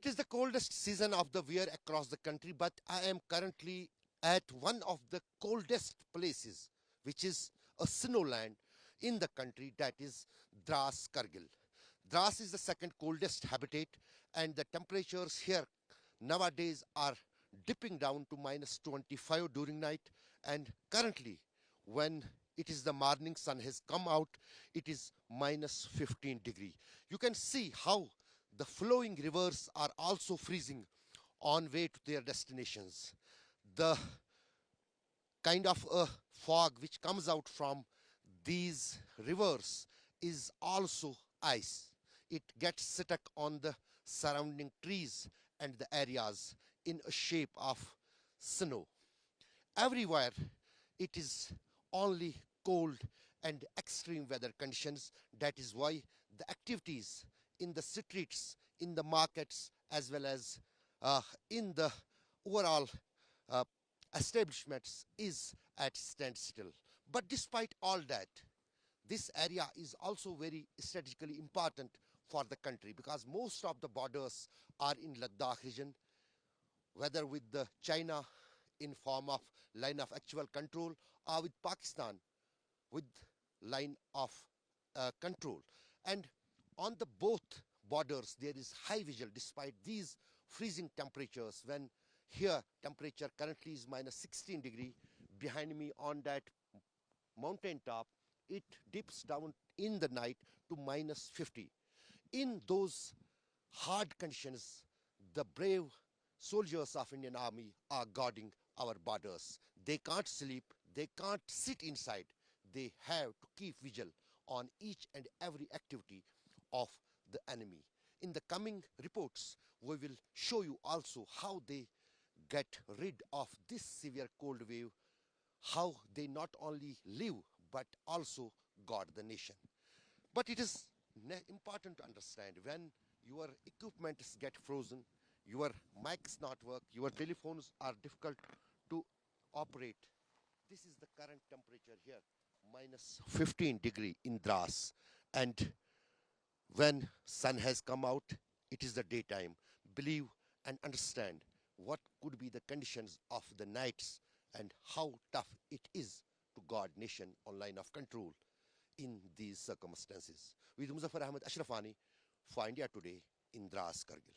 It is the coldest season of the year across the country, but I am currently at one of the coldest places, which is a snowland in the country, that is Dras Kargil. Dras is the second coldest habitat, and the temperatures here nowadays are dipping down to minus 25 during night, and currently when it is the morning sun has come out, it is minus 15 degree. You can see how the flowing rivers are also freezing on way to their destinations. The kind of a fog which comes out from these rivers is also ice. It gets stuck on the surrounding trees and the areas in a shape of snow. Everywhere it is only cold and extreme weather conditions. That is why the activities in the streets, in the markets, as well as in the overall uh, establishments is at standstill. But despite all that, this area is also very strategically important for the country because most of the borders are in Ladakh region, whether with the China in form of line of actual control or with Pakistan with line of control. And on the both borders, there is high vigil despite these freezing temperatures. When here temperature currently is minus 16 degree, behind me on that mountain top, it dips down in the night to minus 50. In those hard conditions, the brave soldiers of Indian Army are guarding our borders. They can't sleep, they can't sit inside. They have to keep vigil on each and every activity of the enemy. In the coming reports, we will show you also how they get rid of this severe cold wave, how they not only live but also guard the nation. But it is important to understand when your equipments get frozen, your mics not work, your telephones are difficult to operate. This is the current temperature here, minus 15 degree in Dras. And when sun has come out, it is the daytime. Believe and understand what could be the conditions of the nights and how tough it is to guard nation on line of control in these circumstances. With Muzaffar Ahmed Ashrafani for India Today in Dras Kargil.